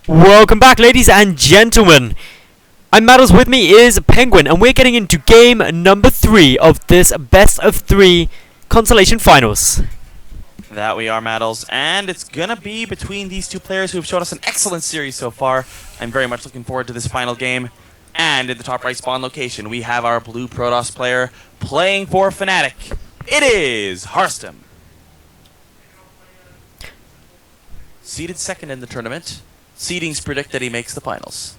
Welcome back, ladies and gentlemen. I'm Maddles, with me is Penguin, and we're getting into game number 3 of this best of 3 Consolation finals. That we are, Maddles, and it's gonna be between these two players who have shown us an excellent series so far. I'm very much looking forward to this final game. And in the top right spawn location, we have our blue Protoss player playing for Fnatic. It is Harstem. Seeded second in the tournament. Seedings predict that he makes the finals.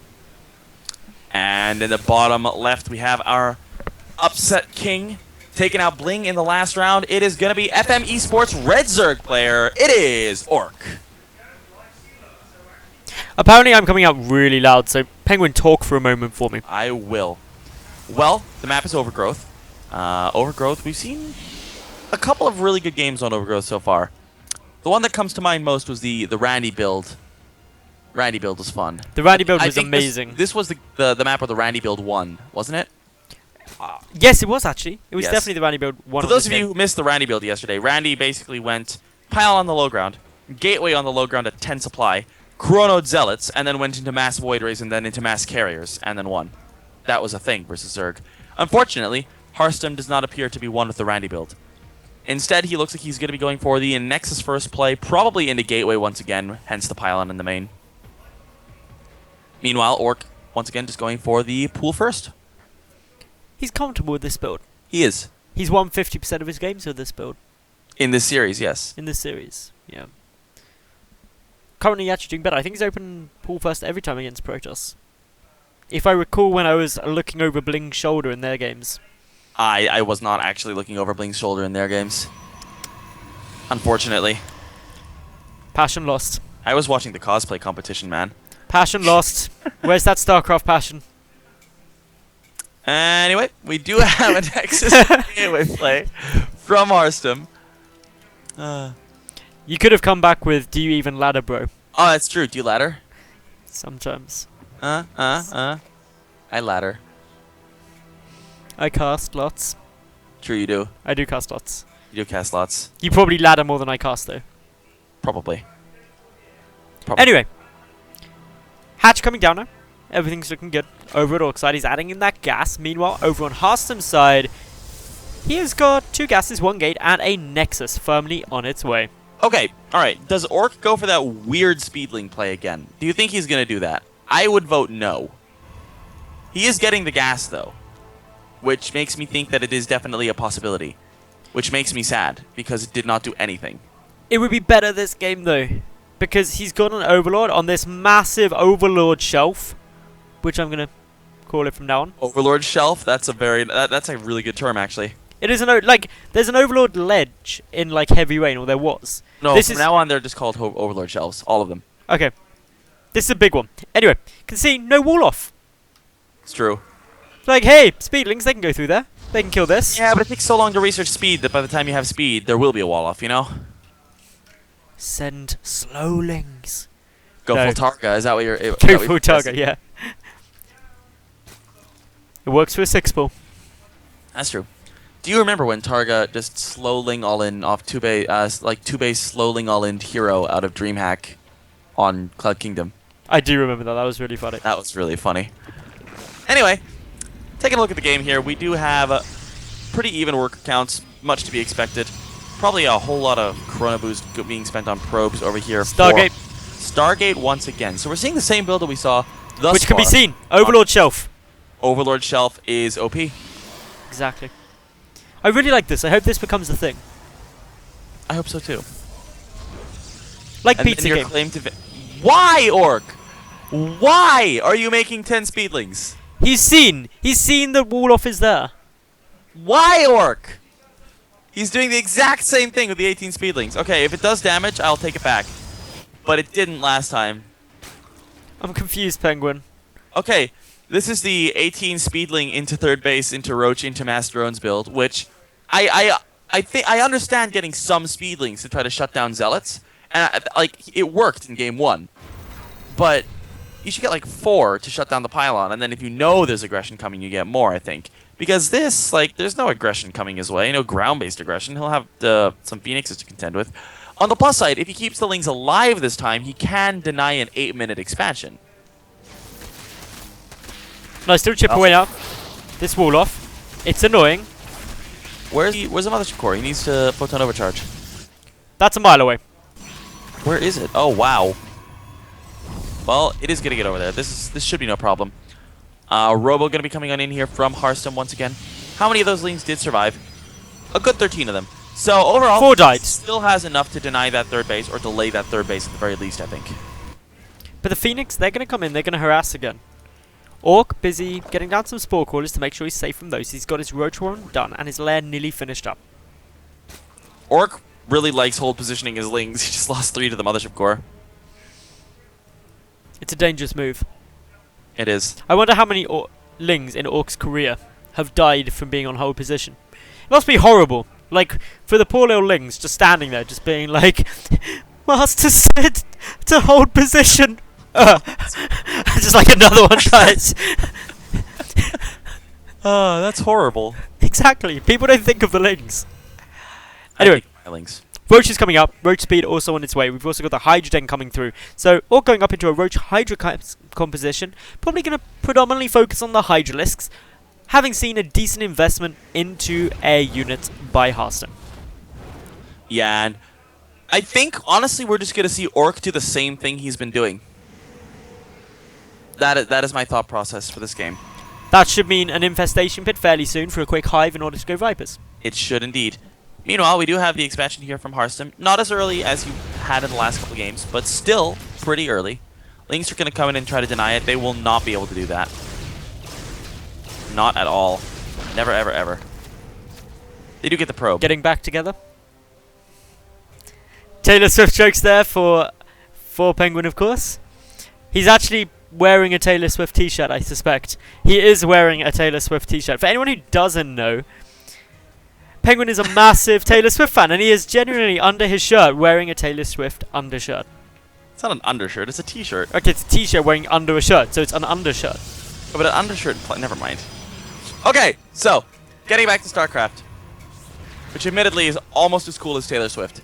And in the bottom left, we have our upset king taking out Bling in the last round. It is going to be FM Esports Red Zerg player. It is Orc. Apparently I'm coming out really loud, so Penguin, talk for a moment for me. I will. Well, the map is Overgrowth. Overgrowth, we've seen a couple of really good games on Overgrowth so far. The one that comes to mind most was the Randy build. Randy build was fun. The Randy build was amazing. This was the map where the Randy build won, wasn't it? Yes, it was actually. It was Yes. definitely the Randy build one. For those of you who missed the Randy build yesterday, Randy basically went pile on the low ground, gateway on the low ground at 10 supply, chronoed zealots, and then went into mass void rays and then into mass carriers, and then won. That was a thing versus Zerg. Unfortunately, Harstem does not appear to be one with the Randy build. Instead, he looks like he's going to be going for the Nexus first play, probably into gateway once again, hence the pylon in the main. Meanwhile, Orc, once again, just going for the pool first. He's comfortable with this build. He is. He's won 50% of his games with this build. In this series, yes. In this series, yeah. Currently actually doing better. I think he's open pool first every time against Protoss. If I recall when I was looking over Bling's shoulder in their games. I was not actually looking over Bling's shoulder in their games. Unfortunately. Passion lost. I was watching the cosplay competition, man. Passion lost. Where's that Starcraft passion? Anyway, we do have a Nexus gateway play from Harstem. You could have come back with, do you even ladder, bro? Oh, that's true. Do you ladder? Sometimes. I ladder. I cast lots. True, you do. I do cast lots. You do cast lots. You probably ladder more than I cast, though. Probably. Anyway. Hatch coming down now. Everything's looking good. Over at Orc side, he's adding in that gas. Meanwhile, over on Harstem's side, he has got 2 gases, 1 gate, and a Nexus firmly on its way. Okay, alright. Does Orc go for that weird speedling play again? Do you think he's going to do that? I would vote no. He is getting the gas, though. Which makes me think that it is definitely a possibility. Which makes me sad, because it did not do anything. It would be better this game, though. Because he's got an Overlord on this massive Overlord shelf. Which I'm going to call it from now on. Overlord shelf? That's a that's a really good term, actually. It is there's an Overlord ledge in, like, Heavy Rain, or there was. No, from now on, they're just called Overlord shelves. All of them. Okay. This is a big one. Anyway, can see no wall off. It's true. Like, hey, speedlings, they can go through there. They can kill this. Yeah, but it takes so long to research speed that by the time you have speed, there will be a wall off, you know? Send slowlings. Go No. full Targa, is that what you're... Go full Targa, yeah. It works for a 6-ball. That's true. Do you remember when Targa just slowling all in off two-base slowling all in hero out of DreamHack on Cloud Kingdom? I do remember that. That was really funny. That was really funny. Anyway, taking a look at the game here, we do have pretty even worker counts, much to be expected. Probably a whole lot of Chrono Boost being spent on probes over here. Stargate. Stargate once again. So we're seeing the same build that we saw thus Which can be far. seen. Overlord shelf. Overlord shelf is OP. Exactly. I really like this. I hope this becomes a thing. I hope so too. Like And pizza then your game. claim to Why, Orc? Why are you making 10 speedlings? He's seen that wall off is there. Why, Orc? He's doing the exact same thing with the 18 speedlings. Okay, if it does damage, I'll take it back. But it didn't last time. I'm confused, Penguin. Okay, this is the 18 speedling into third base, into Roach, into Mass Drones build, which I think I understand getting some speedlings to try to shut down zealots, and it worked in game 1. But you should get like 4 to shut down the pylon, and then if you know there's aggression coming, you get more, I think. Because this, there's no aggression coming his way, no ground-based aggression. He'll have some Phoenixes to contend with. On the plus side, if he keeps the Lings alive this time, he can deny an 8-minute expansion. No, still chip away up. This wall off. It's annoying. Where's the Mothership Core? He needs to Photon Overcharge. That's a mile away. Where is it? Oh, wow. Well, it is going to get over there. This should be no problem. Robo going to be coming on in here from Harstem once again. How many of those Lings did survive? A good 13 of them. So overall, 4 died. Still has enough to deny that third base, or delay that third base at the very least, I think. But the Phoenix, they're going to come in, they're going to harass again. Orc, busy getting down some Spore Crawlers to make sure he's safe from those. He's got his Roach Warren done, and his lair nearly finished up. Orc really likes hold positioning his Lings. He just lost 3 to the Mothership Core. It's a dangerous move. It is. I wonder how many Lings in Orc's career have died from being on hold position. It must be horrible. Like, for the poor little Lings just standing there, just being like, Master said to hold position. Just like another one dies. Oh, that's horrible. Exactly. People don't think of the Lings. Anyway, Lings. Roach is coming up. Roach speed also on its way. We've also got the Hydra Den coming through. So, all going up into a Roach Hydra composition. Probably going to predominantly focus on the Hydralisks, having seen a decent investment into a unit by Harstem. Yeah, and I think, honestly, we're just going to see Orc do the same thing he's been doing. That is my thought process for this game. That should mean an infestation pit fairly soon for a quick hive in order to go Vipers. It should indeed. Meanwhile, we do have the expansion here from Harstem. Not as early as you had in the last couple games, but still pretty early. Lings are going to come in and try to deny it. They will not be able to do that. Not at all. Never, ever, ever. They do get the probe. Getting back together. Taylor Swift jokes there for Penguin, of course. He's actually wearing a Taylor Swift t-shirt, I suspect. He is wearing a Taylor Swift t-shirt. For anyone who doesn't know, Penguin is a massive Taylor Swift fan, and he is genuinely under his shirt wearing a Taylor Swift undershirt. It's not an undershirt, it's a t-shirt. Okay, it's a t-shirt wearing under a shirt, so it's an undershirt. Oh, but an undershirt, never mind. Okay, so, getting back to Starcraft, which admittedly is almost as cool as Taylor Swift.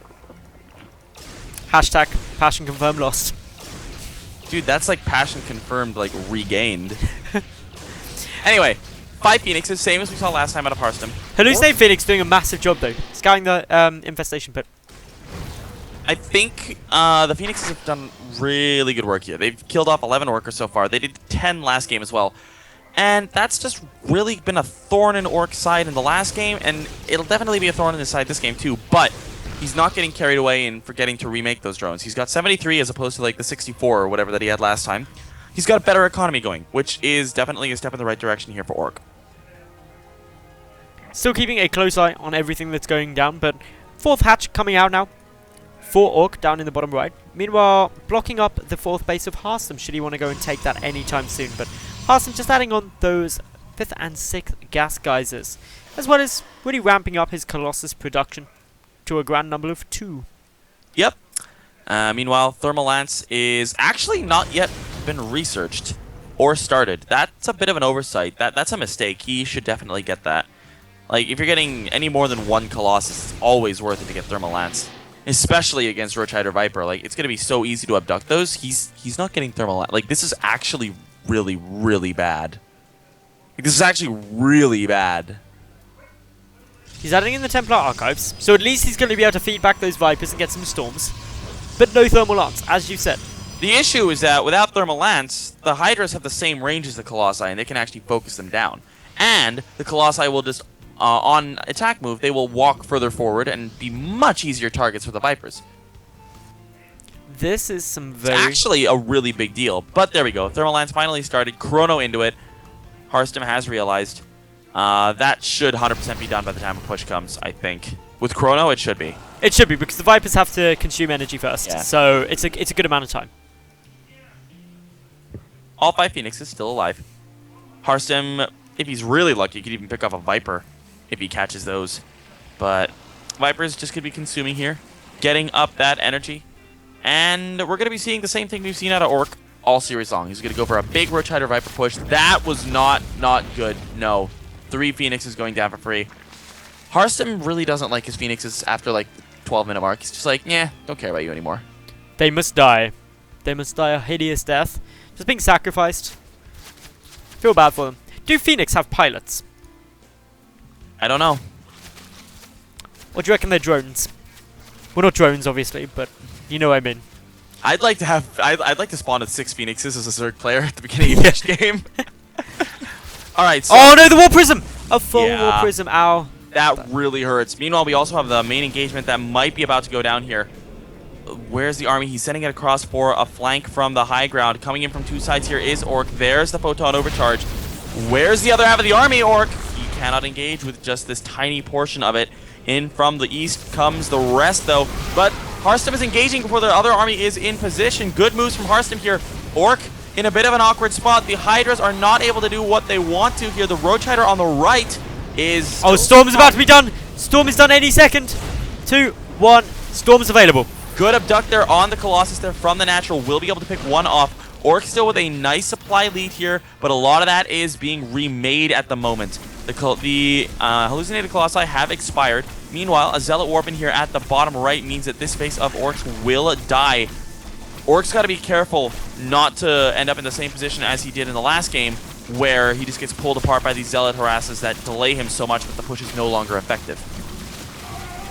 Hashtag passion confirmed lost. Dude, that's like passion confirmed, like regained. Anyway, 5 Phoenixes, same as we saw last time out of Harstem. Hallucinate Phoenix doing a massive job though, scouting the infestation pit. I think the Phoenixes have done really good work here. They've killed off 11 Orcers so far. They did 10 last game as well. And that's just really been a thorn in Orc's side in the last game, and it'll definitely be a thorn in his side this game too. But he's not getting carried away in forgetting to remake those drones. He's got 73 as opposed to like the 64 or whatever that he had last time. He's got a better economy going, which is definitely a step in the right direction here for Orc. Still keeping a close eye on everything that's going down, but 4th hatch coming out now for Orc down in the bottom right. Meanwhile, blocking up the 4th base of Harstem should he want to go and take that anytime soon. But Harstem just adding on those 5th and 6th gas geysers, as well as really ramping up his Colossus production to a grand number of 2. Yep. Meanwhile, Thermal Lance is actually not yet been researched or started. That's a bit of an oversight. That's a mistake. He should definitely get that. Like, if you're getting any more than 1 Colossus, it's always worth it to get Thermal Lance. Especially against Roach Hydra Viper. Like, it's going to be so easy to abduct those. He's not getting Thermal Lance. Like, this is actually really, really bad. Like, this is actually really bad. He's adding in the Templar Archives, so at least he's going to be able to feed back those Vipers and get some Storms. But no Thermal Lance, as you said. The issue is that without Thermal Lance, the Hydras have the same range as the Colossi, and they can actually focus them down. And the Colossi will just, on attack move, they will walk further forward and be much easier targets for the Vipers. This is some very... It's actually a really big deal. But there we go. Thermal Lance finally started. Chrono into it. Harstem has realized. That should 100% be done by the time a push comes, I think. With Chrono, it should be. It should be, because the Vipers have to consume energy first. Yeah. So it's a good amount of time. All 5 Phoenixes still alive. Harstem, if he's really lucky, could even pick off a Viper if he catches those. But Viper's just going to be consuming here. Getting up that energy. And we're going to be seeing the same thing we've seen out of Orc all series long. He's going to go for a big Roach Hydra Viper push. That was not good. No. 3 Phoenixes going down for free. Harstem really doesn't like his Phoenixes after like 12-minute mark. He's just like, yeah, don't care about you anymore. They must die. They must die a hideous death. Just being sacrificed. Feel bad for them. Do Phoenix have pilots? I don't know. Or do you reckon they're drones? Well, not drones, obviously, but you know what I mean. I'd like to spawn with 6 Phoenixes as a Zerg player at the beginning of each game. Alright, so... Oh no, the War Prism! A full War Prism, ow. That really hurts. Meanwhile, we also have the main engagement that might be about to go down here. Where's the army? He's sending it across for a flank from the high ground. Coming in from 2 sides here is Orc. There's the Photon Overcharge. Where's the other half of the army, Orc? He cannot engage with just this tiny portion of it. In from the east comes the rest, though. But Harstem is engaging before the other army is in position. Good moves from Harstem here. Orc in a bit of an awkward spot. The Hydras are not able to do what they want to here. The Roach Hider on the right is... Oh, Storm is about to be done. Storm is done any second. 2, 1. Storm is available. Good abduct there on the Colossus there from the natural. Will be able to pick one off. Orc still with a nice supply lead here, but a lot of that is being remade at the moment. The hallucinated Colossi have expired. Meanwhile, a Zealot Warp in here at the bottom right means that this face of Orcs will die. Orc's got to be careful not to end up in the same position as he did in the last game, where he just gets pulled apart by these Zealot harasses that delay him so much that the push is no longer effective.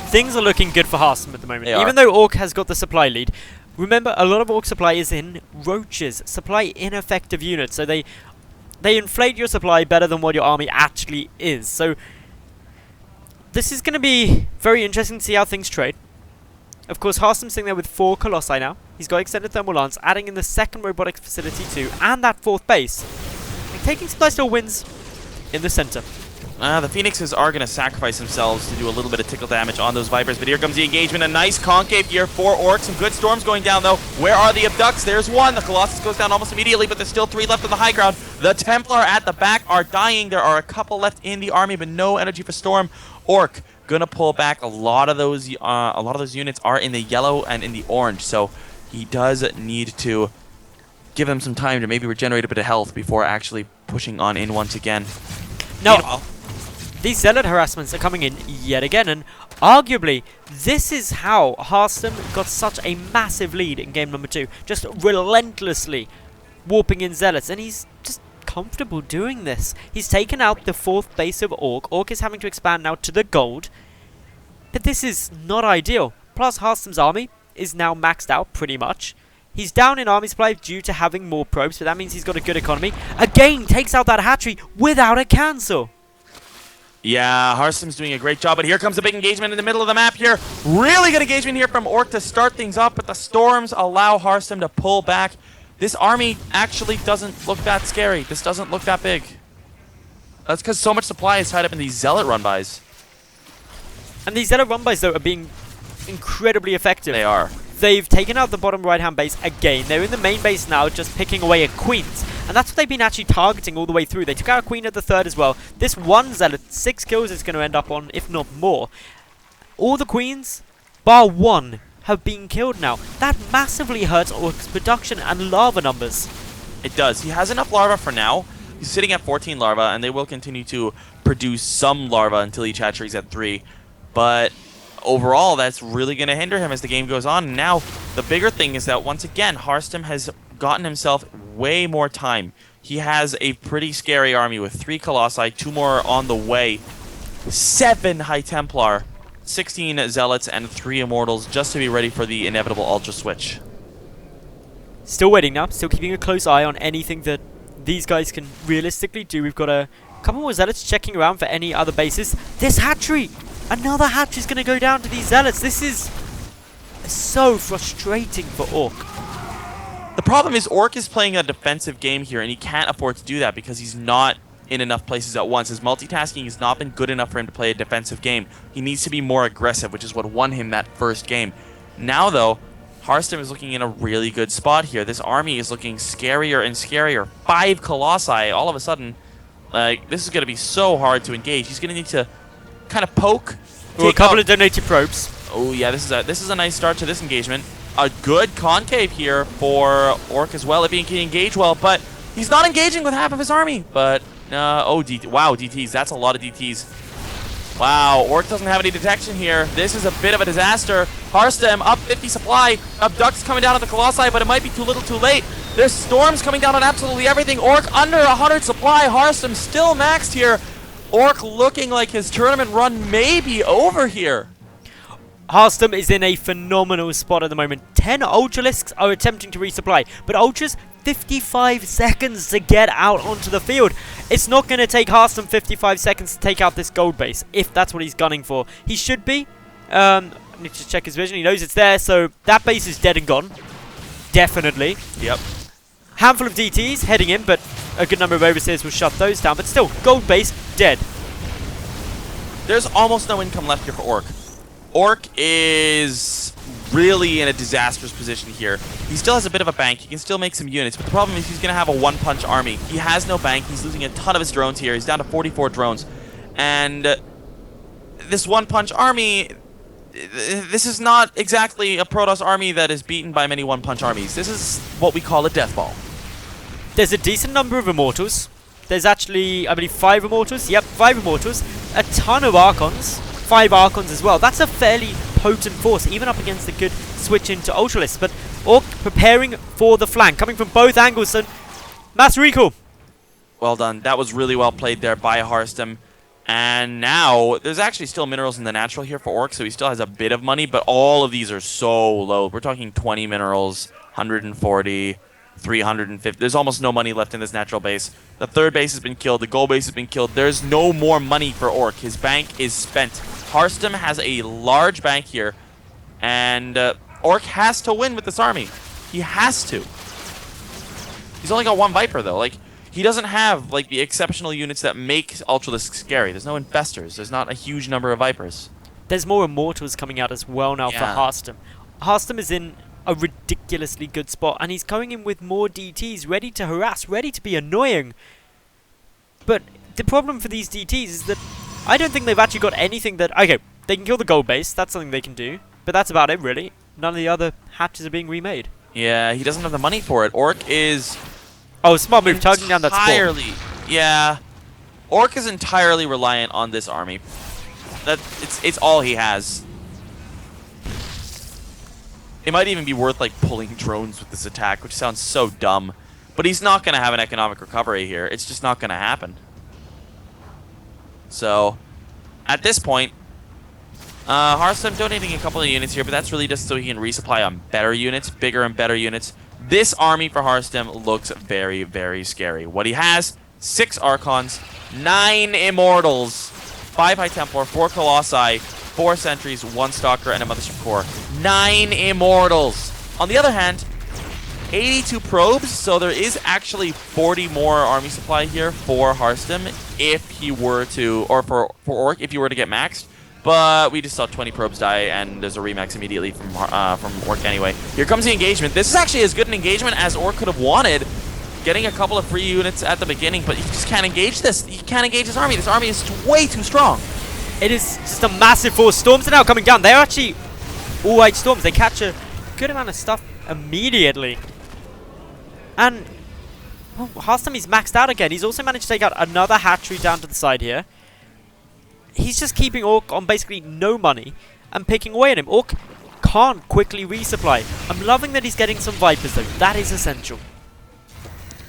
Things are looking good for Harstem at the moment. They Even though Orc has got the supply lead, remember, a lot of Orc supply is in roaches, supply ineffective units, so they inflate your supply better than what your army actually is. So this is going to be very interesting to see how things trade. Of course, Harstem's sitting there with 4 Colossi now. He's got extended thermal lance, adding in the 2nd robotics facility too, and that 4th base. And taking some nice little wins in the center. The Phoenixes are going to sacrifice themselves to do a little bit of tickle damage on those Vipers, but here comes the engagement. A nice concave here for Orcs. Some good storms going down, though. Where are the abducts? There's one. The Colossus goes down almost immediately, but there's still 3 left on the high ground. The Templar at the back are dying. There are a couple left in the army, but no energy for Storm. Orc gonna pull back. A lot of those units are in the yellow and in the orange, so he does need to give them some time to maybe regenerate a bit of health before actually pushing on in once again. No. These Zealot harassments are coming in yet again, and arguably, this is how Harstem got such a massive lead in game number 2. Just relentlessly warping in Zealots, and he's just comfortable doing this. He's taken out the 4th base of Orc. Orc is having to expand now to the gold, but this is not ideal. Plus, Harstem's army is now maxed out, pretty much. He's down in army supply due to having more probes, but that means he's got a good economy. Again, takes out that hatchery without a cancel. Yeah, Harstem's doing a great job, but here comes a big engagement in the middle of the map here. Really good engagement here from Orc to start things up, but the storms allow Harstem to pull back. This army actually doesn't look that scary. This doesn't look that big. That's because so much supply is tied up in these Zealot run-bys. And these Zealot run-bys, though, are being incredibly effective. They are. They've taken out the bottom right-hand base again. They're in the main base now, just picking away at queens. And that's what they've been actually targeting all the way through. They took out a queen at the 3rd as well. This one Zealot, 6 kills it's going to end up on, if not more. All the queens, bar 1, have been killed now. That massively hurts Orc's production and larva numbers. It does. He has enough larva for now. He's sitting at 14 larva, and they will continue to produce some larva until each hatchery's at 3. But overall, that's really going to hinder him as the game goes on. And now, the bigger thing is that, once again, Harstem has gotten himself way more time. He has a pretty scary army with 3 Colossi, 2 more on the way, 7 High Templar, 16 Zealots, and 3 Immortals, just to be ready for the inevitable Ultra Switch. Still waiting now, still keeping a close eye on anything that these guys can realistically do. We've got a couple more Zealots checking around for any other bases. This hatchery! Another hatchery is going to go down to these Zealots. This is so frustrating for Orc. The problem is Orc is playing a defensive game here, and he can't afford to do that because he's not in enough places at once. His multitasking has not been good enough for him to play a defensive game. He needs to be more aggressive, which is what won him that first game. Now, though, Harstem is looking in a really good spot here. This army is looking scarier and scarier. 5 Colossi, all of a sudden, like, this is going to be so hard to engage. He's going to need to kind of poke. Ooh, a couple of donated probes. Oh yeah, this is a nice start to this engagement. A good concave here for Orc as well, if he can engage well, but he's not engaging with half of his army. But wow, DTs, that's a lot of DTs. Wow, Orc doesn't have any detection here. This is a bit of a disaster. Harstem up 50 supply. Abduct's coming down on the Colossi, but it might be too little too late. There's storms coming down on absolutely everything. Orc under 100 supply. Harstem still maxed here. Orc looking like his tournament run may be over here. Harstem is in a phenomenal spot at the moment. 10 Ultralisks are attempting to resupply, but Ultras 55 seconds to get out onto the field. It's not going to take Harstem 55 seconds to take out this gold base, if that's what he's gunning for. He should be. I need to check his vision. He knows it's there, so that base is dead and gone. Definitely. Yep. Handful of DTs heading in, but a good number of overseers will shut those down. But still, gold base dead. There's almost no income left here for Orc. Orc is really in a disastrous position here. He still has a bit of a bank. He can still make some units, but the problem is he's going to have a one-punch army. He has no bank. He's losing a ton of his drones here. He's down to 44 drones. And this one-punch army, this is not exactly a Protoss army that is beaten by many one-punch armies. This is what we call a death ball. There's a decent number of Immortals. There's actually, I believe, 5 Immortals. Yep, 5 Immortals. A ton of Archons. 5 Archons as well. That's a fairly potent force, even up against the good switch into Ultralisk. But Orc preparing for the flank, coming from both angles. So, mass recall. Well done. That was really well played there by Harstem. And now, there's actually still minerals in the natural here for Orc, so he still has a bit of money, but all of these are so low. We're talking 20 minerals, 140, 350. There's almost no money left in this natural base. The third base has been killed. The gold base has been killed. There's no more money for Orc. His bank is spent. Harstem has a large bank here, and Orc has to win with this army. He has to. He's only got one Viper, though. Like, he doesn't have, like, the exceptional units that make Ultralisk scary. There's no Infestors. There's not a huge number of Vipers. There's more Immortals coming out as well now for Harstem. Harstem is in a ridiculously good spot, and he's going in with more DTs, ready to harass, ready to be annoying. But the problem for these DTs is that I don't think they've actually got anything that... Okay, they can kill the gold base, that's something they can do, but that's about it, really. None of the other hatches are being remade. Yeah, he doesn't have the money for it. Orc is... Oh, smart move, targeting down that spot. Yeah. Orc is entirely reliant on this army. It's all he has. It might even be worth, like, pulling drones with this attack, which sounds so dumb. But he's not going to have an economic recovery here. It's just not going to happen. So, at this point, Harstem donating a couple of units here, but that's really just so he can resupply on better units, bigger and better units. This army for Harstem looks very, very scary. What he has, 6 Archons, 9 Immortals, 5 High Templar, 4 Colossi, 4 Sentries, 1 Stalker, and a Mothership Core. 9 Immortals! On the other hand, 82 probes, so there is actually 40 more army supply here for Harstem if he were to, or for Orc if he were to get maxed. But we just saw 20 probes die, and there's a remax immediately from Orc anyway. Here comes the engagement. This is actually as good an engagement as Orc could have wanted. Getting a couple of free units at the beginning, but he just can't engage this. He can't engage his army. This army is way too strong. It is just a massive force. Storms are now coming down. They're actually all white storms. They catch a good amount of stuff immediately. And well, Harstem is maxed out again. He's also managed to take out another hatchery down to the side here. He's just keeping Orc on basically no money and picking away at him. Orc can't quickly resupply. I'm loving that he's getting some Vipers though. That is essential.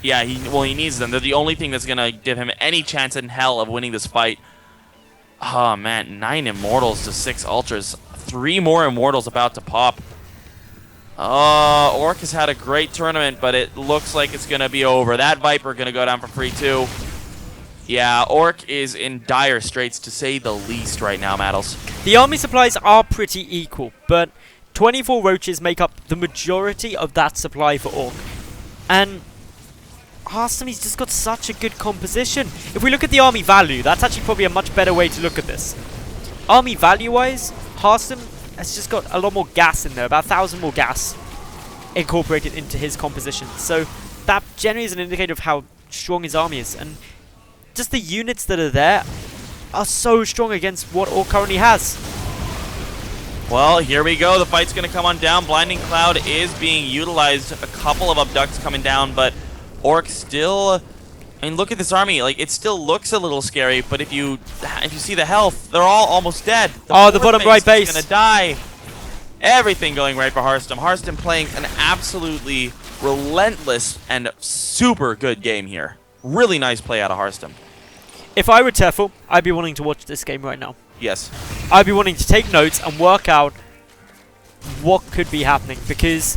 Yeah, he needs them. They're the only thing that's going to give him any chance in hell of winning this fight. Oh man, 9 Immortals to 6 Ultras. 3 more Immortals about to pop. Orc has had a great tournament, but it looks like it's going to be over. That Viper going to go down for free too. Yeah, Orc is in dire straits to say the least right now, Maddles. The army supplies are pretty equal, but 24 roaches make up the majority of that supply for Orc. And Harstem, he's just got such a good composition. If we look at the army value, that's actually probably a much better way to look at this. Army value-wise, Harstem has just got a lot more gas in there, about 1,000 more gas incorporated into his composition. So that generally is an indicator of how strong his army is. And just the units that are there are so strong against what Orc currently has. Well, here we go. The fight's going to come on down. Blinding Cloud is being utilized. A couple of abducts coming down, but Orc still And look at this army. Like, it still looks a little scary, but if you see the health, they're all almost dead. The bottom right base is gonna die. Everything going right for Harstem. Harstem playing an absolutely relentless and super good game here. Really nice play out of Harstem. If I were Tefl, I'd be wanting to watch this game right now. Yes. I'd be wanting to take notes and work out what could be happening, because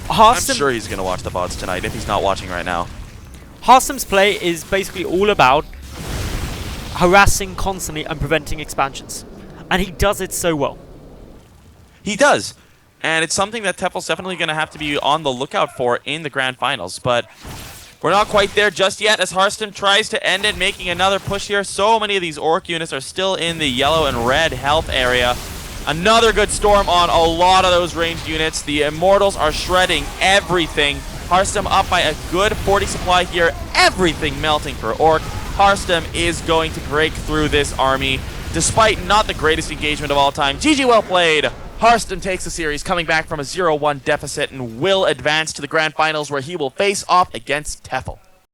Harstem... I'm sure he's going to watch the VODs tonight if he's not watching right now. Harstem's play is basically all about harassing constantly and preventing expansions. And he does it so well. He does. And it's something that Tefl's definitely going to have to be on the lookout for in the Grand Finals. But we're not quite there just yet as Harstem tries to end it, making another push here. So many of these Orc units are still in the yellow and red health area. Another good storm on a lot of those ranged units. The Immortals are shredding everything. Harstem up by a good 40 supply here. Everything melting for Orc. Harstem is going to break through this army, despite not the greatest engagement of all time. GG, well played. Harstem takes the series, coming back from a 0-1 deficit, and will advance to the Grand Finals, where he will face off against Tefl.